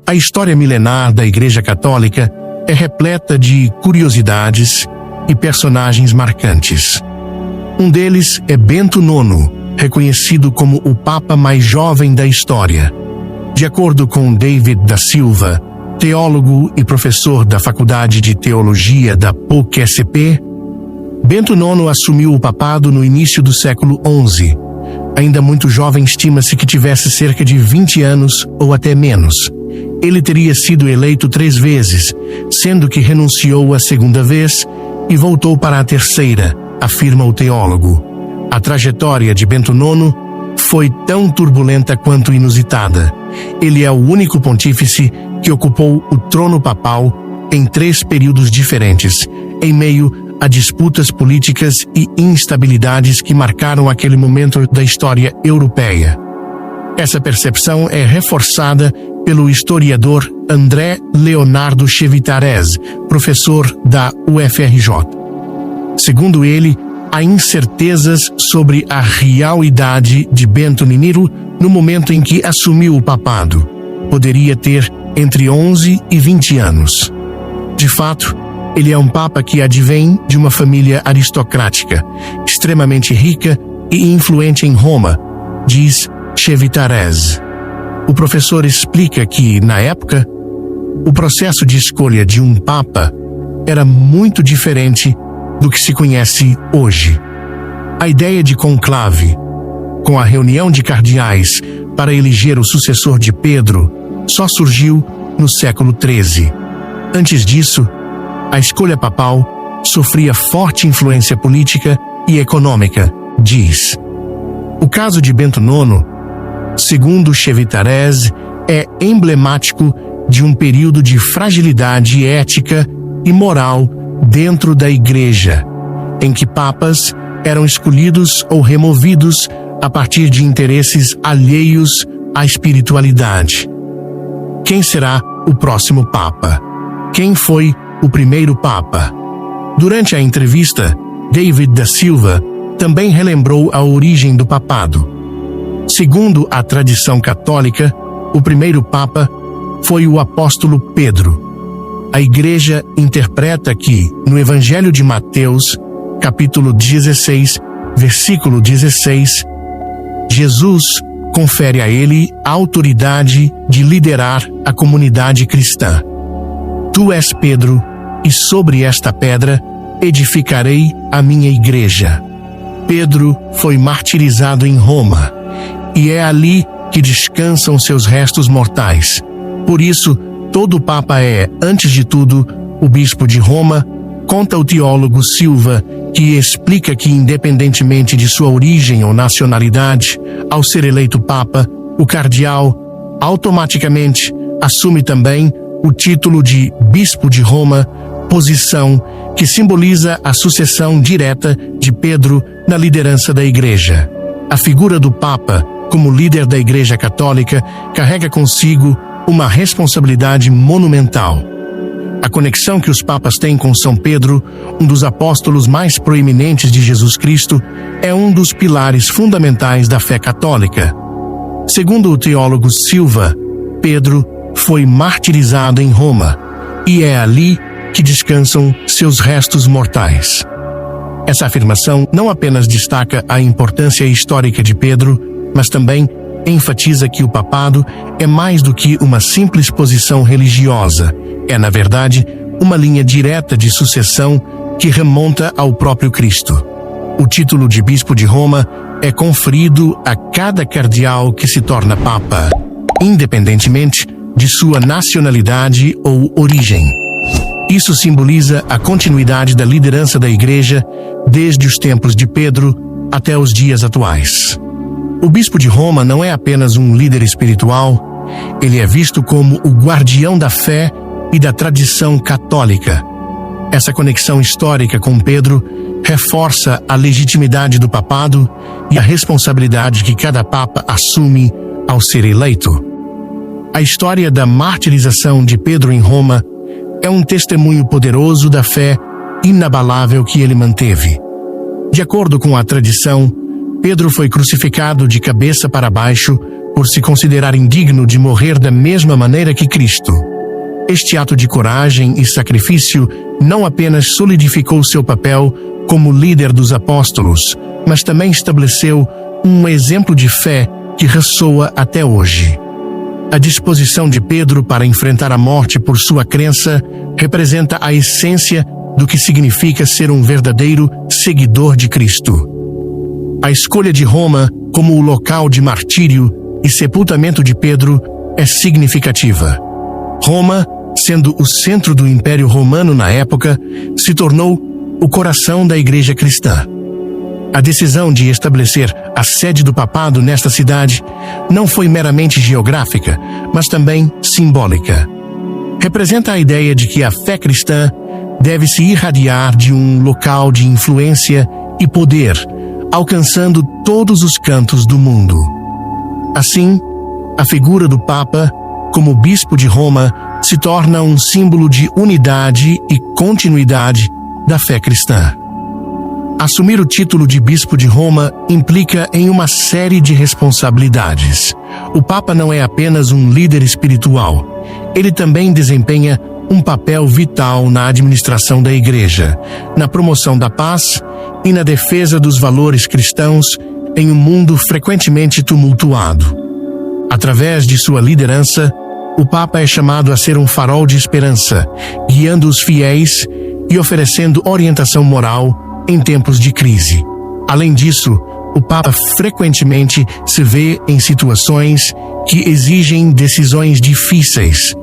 A história milenar da Igreja Católica é repleta de curiosidades e personagens marcantes. Um deles é Bento IX, reconhecido como o Papa mais jovem da história. De acordo com David da Silva, teólogo e professor da Faculdade de Teologia da PUC-SP, Bento IX assumiu o papado no início do século XI. Ainda muito jovem, estima-se que tivesse cerca de 20 anos ou até menos. Ele teria sido eleito 3 vezes, sendo que renunciou a segunda vez e voltou para a terceira, afirma o teólogo. A trajetória de Bento IX foi tão turbulenta quanto inusitada. Ele é o único pontífice que ocupou o trono papal em 3 períodos diferentes, em meio a disputas políticas e instabilidades que marcaram aquele momento da história europeia. Essa percepção é reforçada pelo historiador André Leonardo Chevitares, professor da UFRJ. Segundo ele, há incertezas sobre a real idade de Bento IX no momento em que assumiu o papado. Poderia ter entre 11 e 20 anos. De fato, ele é um papa que advém de uma família aristocrática, extremamente rica e influente em Roma, diz Chevitares. O professor explica que, na época, o processo de escolha de um papa era muito diferente do que se conhece hoje. A ideia de conclave, com a reunião de cardeais para eleger o sucessor de Pedro, só surgiu no século XIII. Antes disso, a escolha papal sofria forte influência política e econômica, diz. O caso de Bento IX, segundo Chevitares, é emblemático de um período de fragilidade ética e moral dentro da Igreja, em que papas eram escolhidos ou removidos a partir de interesses alheios à espiritualidade. Quem será o próximo Papa? Quem foi o primeiro Papa? Durante a entrevista, David da Silva também relembrou a origem do papado. Segundo a tradição católica, o primeiro Papa foi o apóstolo Pedro. A Igreja interpreta que, no Evangelho de Mateus, capítulo 16, versículo 16, Jesus confere a ele a autoridade de liderar a comunidade cristã. Tu és Pedro, e sobre esta pedra edificarei a minha igreja. Pedro foi martirizado em Roma, e é ali que descansam seus restos mortais. Por isso, todo Papa é, antes de tudo, o bispo de Roma, conta o teólogo Silva, que explica que, independentemente de sua origem ou nacionalidade, ao ser eleito Papa, o cardeal automaticamente assume também o título de Bispo de Roma, posição que simboliza a sucessão direta de Pedro na liderança da Igreja. A figura do Papa, como líder da Igreja Católica, carrega consigo uma responsabilidade monumental. A conexão que os papas têm com São Pedro, um dos apóstolos mais proeminentes de Jesus Cristo, é um dos pilares fundamentais da fé católica. Segundo o teólogo Silva, Pedro foi martirizado em Roma, e é ali que descansam seus restos mortais. Essa afirmação não apenas destaca a importância histórica de Pedro, mas também enfatiza que o papado é mais do que uma simples posição religiosa. É, na verdade, uma linha direta de sucessão que remonta ao próprio Cristo. O título de Bispo de Roma é conferido a cada cardeal que se torna Papa, independentemente de sua nacionalidade ou origem. Isso simboliza a continuidade da liderança da Igreja desde os tempos de Pedro até os dias atuais. O Bispo de Roma não é apenas um líder espiritual, ele é visto como o guardião da fé e da tradição católica. Essa conexão histórica com Pedro reforça a legitimidade do papado e a responsabilidade que cada papa assume ao ser eleito. A história da martirização de Pedro em Roma é um testemunho poderoso da fé inabalável que ele manteve. De acordo com a tradição, Pedro foi crucificado de cabeça para baixo por se considerar indigno de morrer da mesma maneira que Cristo. Este ato de coragem e sacrifício não apenas solidificou seu papel como líder dos apóstolos, mas também estabeleceu um exemplo de fé que ressoa até hoje. A disposição de Pedro para enfrentar a morte por sua crença representa a essência do que significa ser um verdadeiro seguidor de Cristo. A escolha de Roma como o local de martírio e sepultamento de Pedro é significativa. Roma, sendo o centro do Império Romano na época, se tornou o coração da Igreja cristã. A decisão de estabelecer a sede do papado nesta cidade não foi meramente geográfica, mas também simbólica. Representa a ideia de que a fé cristã deve se irradiar de um local de influência e poder, alcançando todos os cantos do mundo. Assim, a figura do Papa, como bispo de Roma, se torna um símbolo de unidade e continuidade da fé cristã. Assumir o título de bispo de Roma implica em uma série de responsabilidades. O Papa não é apenas um líder espiritual. Ele também desempenha um papel vital na administração da Igreja, na promoção da paz e na defesa dos valores cristãos em um mundo frequentemente tumultuado. Através de sua liderança, o Papa é chamado a ser um farol de esperança, guiando os fiéis e oferecendo orientação moral em tempos de crise. Além disso, o Papa frequentemente se vê em situações que exigem decisões difíceis,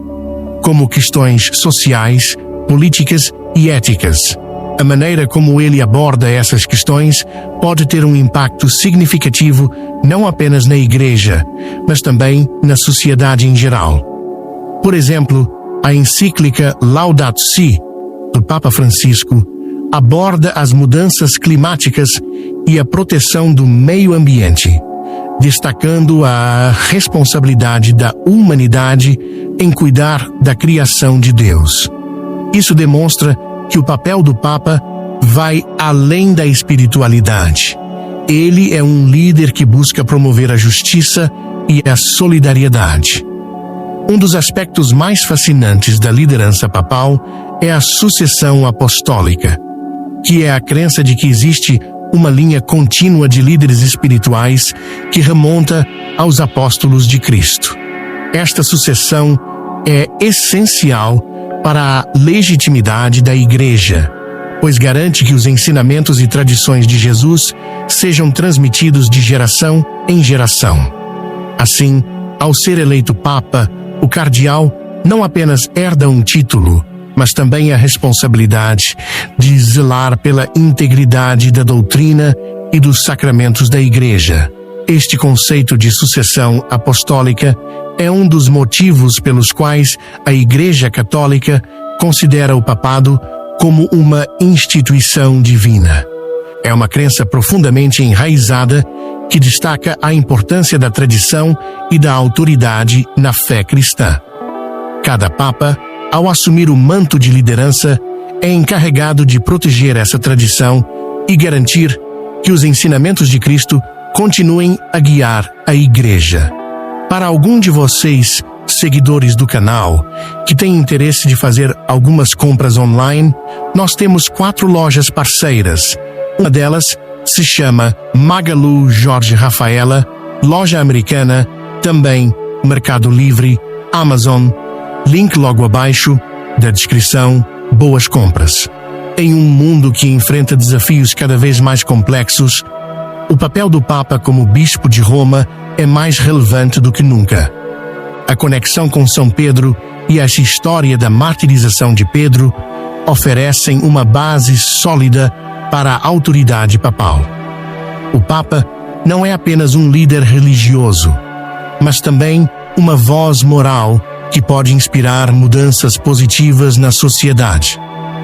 como questões sociais, políticas e éticas. A maneira como ele aborda essas questões pode ter um impacto significativo não apenas na Igreja, mas também na sociedade em geral. Por exemplo, a encíclica Laudato Si, do Papa Francisco, aborda as mudanças climáticas e a proteção do meio ambiente, destacando a responsabilidade da humanidade em cuidar da criação de Deus. Isso demonstra que o papel do Papa vai além da espiritualidade. Ele é um líder que busca promover a justiça e a solidariedade. Um dos aspectos mais fascinantes da liderança papal é a sucessão apostólica, que é a crença de que existe uma linha contínua de líderes espirituais que remonta aos apóstolos de Cristo. Esta sucessão é essencial para a legitimidade da Igreja, pois garante que os ensinamentos e tradições de Jesus sejam transmitidos de geração em geração. Assim, ao ser eleito Papa, o cardeal não apenas herda um título, mas também a responsabilidade de zelar pela integridade da doutrina e dos sacramentos da Igreja. Este conceito de sucessão apostólica é um dos motivos pelos quais a Igreja Católica considera o papado como uma instituição divina. É uma crença profundamente enraizada que destaca a importância da tradição e da autoridade na fé cristã. Cada Papa, ao assumir o manto de liderança, é encarregado de proteger essa tradição e garantir que os ensinamentos de Cristo continuem a guiar a Igreja. Para algum de vocês, seguidores do canal, que têm interesse de fazer algumas compras online, nós temos 4 lojas parceiras. Uma delas se chama Magalu Jorge Rafaela, Loja Americana, também Mercado Livre, Amazon. Link logo abaixo da descrição. Boas compras. Em um mundo que enfrenta desafios cada vez mais complexos, o papel do Papa como Bispo de Roma é mais relevante do que nunca. A conexão com São Pedro e essa história da martirização de Pedro oferecem uma base sólida para a autoridade papal. O Papa não é apenas um líder religioso, mas também uma voz moral que pode inspirar mudanças positivas na sociedade.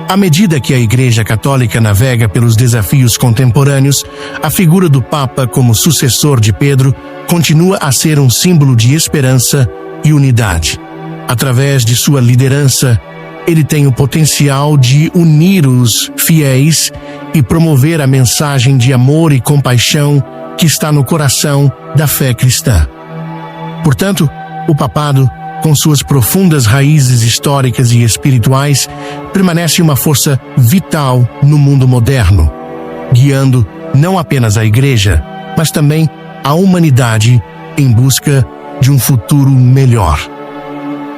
À medida que a Igreja Católica navega pelos desafios contemporâneos, a figura do Papa como sucessor de Pedro continua a ser um símbolo de esperança e unidade. Através de sua liderança, ele tem o potencial de unir os fiéis e promover a mensagem de amor e compaixão que está no coração da fé cristã. Portanto, o papado, com suas profundas raízes históricas e espirituais, permanece uma força vital no mundo moderno, guiando não apenas a Igreja, mas também a humanidade em busca de um futuro melhor.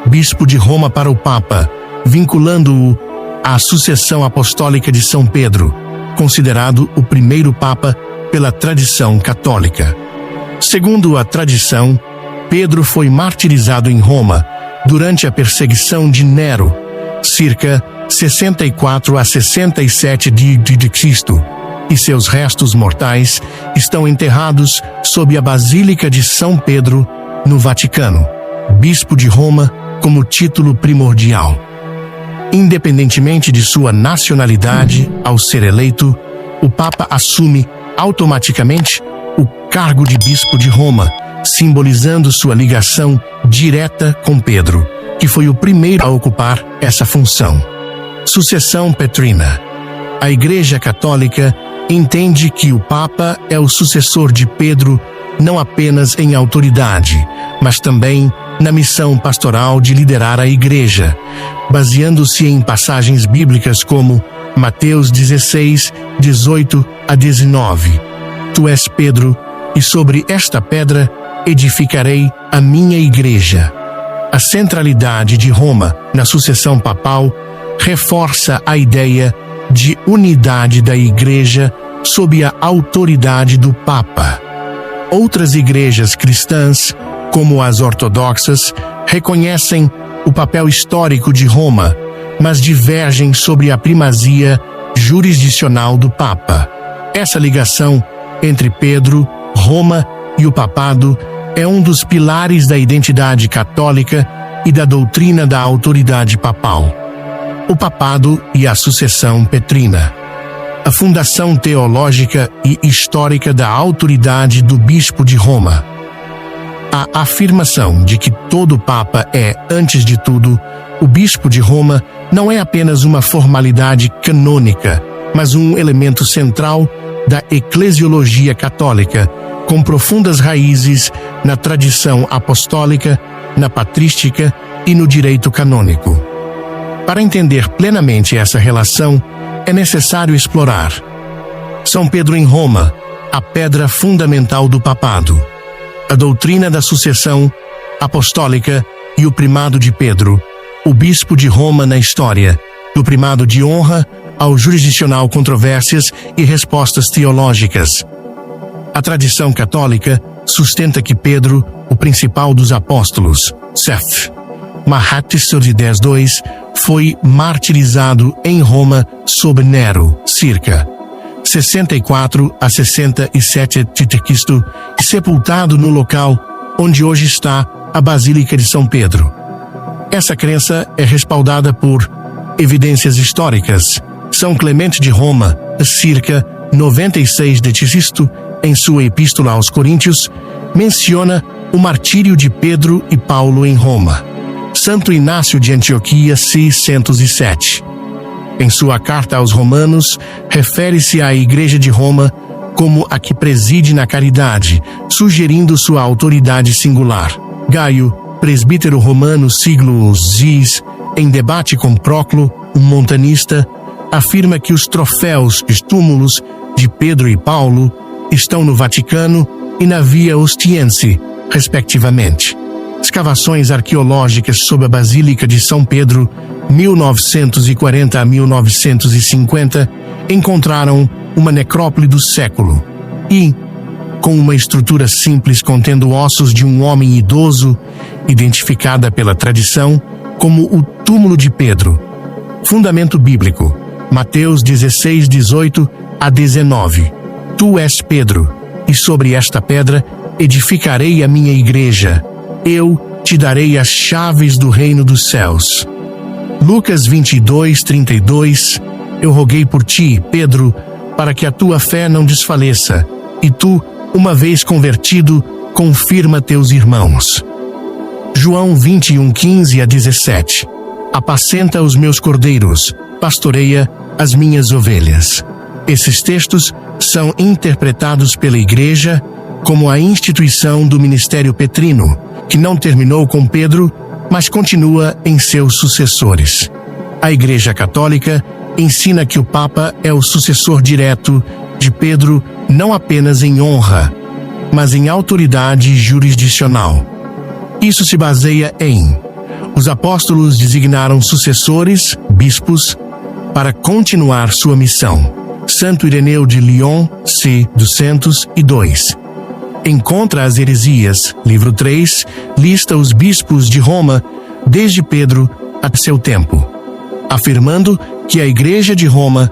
Bispo de Roma para o Papa, vinculando-o à sucessão apostólica de São Pedro, considerado o primeiro Papa pela tradição católica. Segundo a tradição, Pedro foi martirizado em Roma durante a perseguição de Nero, circa 64 a 67 d.C., e seus restos mortais estão enterrados sob a Basílica de São Pedro, no Vaticano. Bispo de Roma como título primordial. Independentemente de sua nacionalidade, ao ser eleito, o Papa assume automaticamente o cargo de Bispo de Roma, simbolizando sua ligação direta com Pedro, que foi o primeiro a ocupar essa função. Sucessão petrina. A Igreja Católica entende que o Papa é o sucessor de Pedro não apenas em autoridade, mas também na missão pastoral de liderar a Igreja, baseando-se em passagens bíblicas como Mateus 16, 18 a 19. Tu és Pedro, e sobre esta pedra edificarei a minha Igreja. A centralidade de Roma na sucessão papal reforça a ideia de unidade da Igreja sob a autoridade do Papa. Outras igrejas cristãs, como as ortodoxas, reconhecem o papel histórico de Roma, mas divergem sobre a primazia jurisdicional do Papa. Essa ligação entre Pedro, Roma e o papado é um dos pilares da identidade católica e da doutrina da autoridade papal. O papado e a sucessão petrina. A fundação teológica e histórica da autoridade do Bispo de Roma. A afirmação de que todo Papa é, antes de tudo, o Bispo de Roma não é apenas uma formalidade canônica, mas um elemento central da eclesiologia católica, com profundas raízes na tradição apostólica, na patrística e no direito canônico. Para entender plenamente essa relação, é necessário explorar São Pedro em Roma, a pedra fundamental do papado, a doutrina da sucessão apostólica e o primado de Pedro, o bispo de Roma na história, do primado de honra ao jurisdicional controvérsias e respostas teológicas. A tradição católica sustenta que Pedro, o principal dos apóstolos, Seth, Mahatma 10.2, foi martirizado em Roma sob Nero, circa 64 a 67 d.C., e sepultado no local onde hoje está a Basílica de São Pedro. Essa crença é respaldada por evidências históricas. São Clemente de Roma, circa 96 d.C., em sua Epístola aos Coríntios, menciona o martírio de Pedro e Paulo em Roma. Santo Inácio de Antioquia, 607. Em sua carta aos Romanos, refere-se à Igreja de Roma como a que preside na caridade, sugerindo sua autoridade singular. Gaio, presbítero romano siglo X, em debate com Próclo, um montanista, afirma que os troféus, os túmulos de Pedro e Paulo, estão no Vaticano e na Via Ostiense, respectivamente. Escavações arqueológicas sobre a Basílica de São Pedro, 1940 a 1950, encontraram uma necrópole do século e, com uma estrutura simples contendo ossos de um homem idoso, identificada pela tradição como o túmulo de Pedro. Fundamento bíblico, Mateus 16, 18 a 19. Tu és Pedro, e sobre esta pedra edificarei a minha igreja. Eu te darei as chaves do reino dos céus. Lucas 22, 32. Eu roguei por ti, Pedro, para que a tua fé não desfaleça, e tu, uma vez convertido, confirma teus irmãos. João 21, 15 a 17. Apacenta os meus cordeiros, pastoreia as minhas ovelhas. Esses textos são interpretados pela Igreja como a instituição do ministério petrino, que não terminou com Pedro, mas continua em seus sucessores. A Igreja Católica ensina que o Papa é o sucessor direto de Pedro não apenas em honra, mas em autoridade jurisdicional. Isso se baseia em: os apóstolos designaram sucessores, bispos, para continuar sua missão. Santo Ireneu de Lyon, c. 202. Em Contra as Heresias, livro 3, lista os bispos de Roma desde Pedro até seu tempo, afirmando que a Igreja de Roma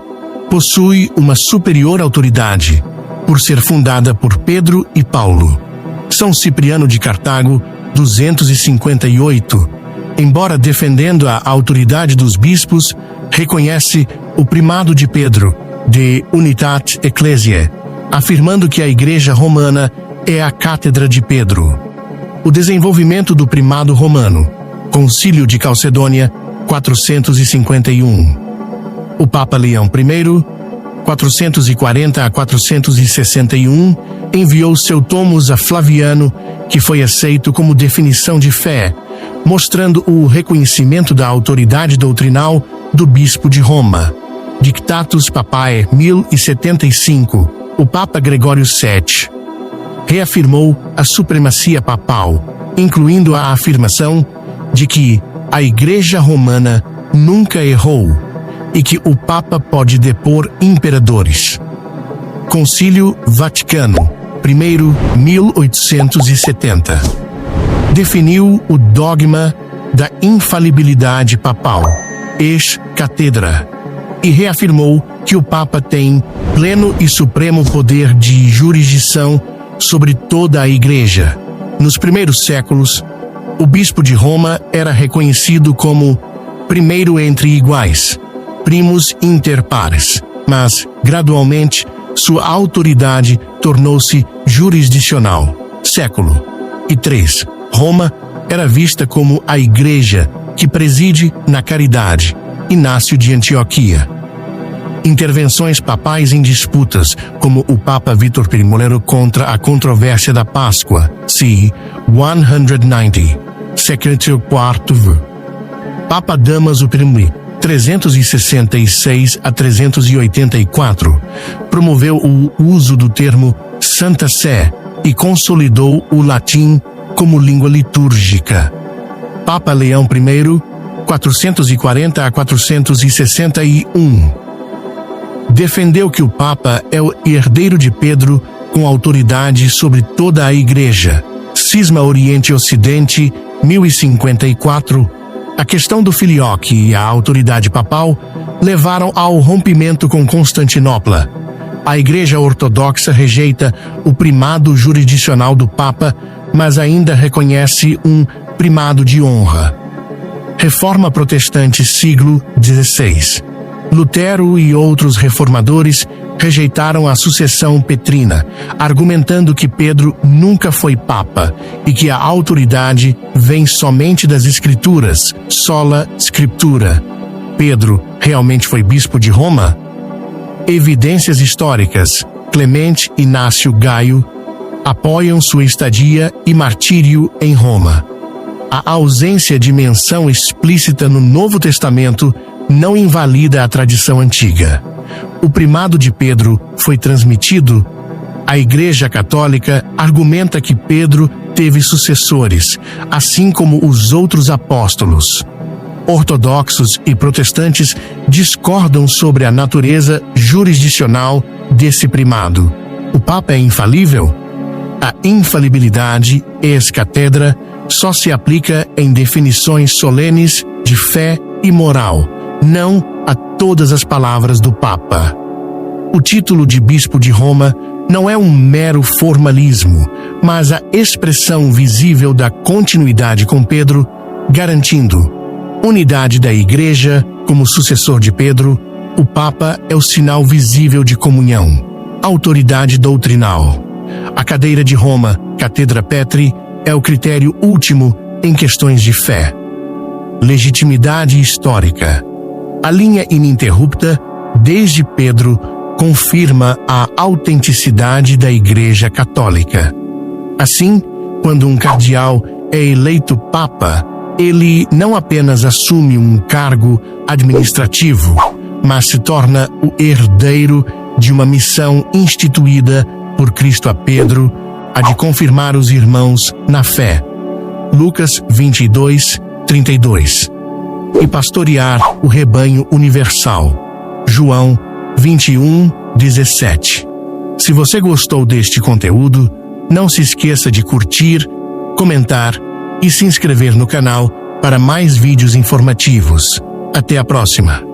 possui uma superior autoridade, por ser fundada por Pedro e Paulo. São Cipriano de Cartago, 258, embora defendendo a autoridade dos bispos, reconhece o primado de Pedro, de Unitate Ecclesiae, afirmando que a Igreja Romana é a Cátedra de Pedro. O desenvolvimento do primado romano, Concílio de Calcedônia, 451. O Papa Leão I, 440 a 461, enviou seu Tomos a Flaviano, que foi aceito como definição de fé, mostrando o reconhecimento da autoridade doutrinal do Bispo de Roma. Dictatus Papae 1075, o Papa Gregório VII reafirmou a supremacia papal, incluindo a afirmação de que a Igreja Romana nunca errou e que o Papa pode depor imperadores. Concílio Vaticano I, 1870, definiu o dogma da infalibilidade papal, ex cathedra, e reafirmou que o Papa tem pleno e supremo poder de jurisdição sobre toda a Igreja. Nos primeiros séculos, o Bispo de Roma era reconhecido como primeiro entre iguais, primus inter pares, mas, gradualmente, sua autoridade tornou-se jurisdicional. Século III. Roma era vista como a Igreja que preside na caridade. Inácio de Antioquia. Intervenções papais em disputas, como o Papa Vítor I contra a controvérsia da Páscoa, c. 190, Secretary IV. Papa Damaso I, 366 a 384, promoveu o uso do termo Santa Sé e consolidou o latim como língua litúrgica. Papa Leão I, 440 a 461, defendeu que o Papa é o herdeiro de Pedro com autoridade sobre toda a Igreja. Cisma Oriente-Ocidente, 1054, a questão do filioque e a autoridade papal levaram ao rompimento com Constantinopla. A Igreja Ortodoxa rejeita o primado jurisdicional do Papa, mas ainda reconhece um primado de honra. Reforma Protestante, siglo XVI. Lutero e outros reformadores rejeitaram a sucessão petrina, argumentando que Pedro nunca foi papa e que a autoridade vem somente das Escrituras, sola scriptura. Pedro realmente foi bispo de Roma? Evidências históricas, Clemente Inácio Gaio, apoiam sua estadia e martírio em Roma. A ausência de menção explícita no Novo Testamento não invalida a tradição antiga. O primado de Pedro foi transmitido. A Igreja Católica argumenta que Pedro teve sucessores, assim como os outros apóstolos. Ortodoxos e protestantes discordam sobre a natureza jurisdicional desse primado. O Papa é infalível? A infalibilidade, ex cathedra, só se aplica em definições solenes de fé e moral, não a todas as palavras do Papa. O título de Bispo de Roma não é um mero formalismo, mas a expressão visível da continuidade com Pedro, garantindo unidade da Igreja como sucessor de Pedro. O Papa é o sinal visível de comunhão. Autoridade doutrinal. A cadeira de Roma, Cathedra Petri, é o critério último em questões de fé. Legitimidade histórica. A linha ininterrupta, desde Pedro, confirma a autenticidade da Igreja Católica. Assim, quando um cardeal é eleito Papa, ele não apenas assume um cargo administrativo, mas se torna o herdeiro de uma missão instituída por Cristo a Pedro, a de confirmar os irmãos na fé. Lucas 22, 32. E pastorear o rebanho universal. João 21, 17. Se você gostou deste conteúdo, não se esqueça de curtir, comentar e se inscrever no canal para mais vídeos informativos. Até a próxima!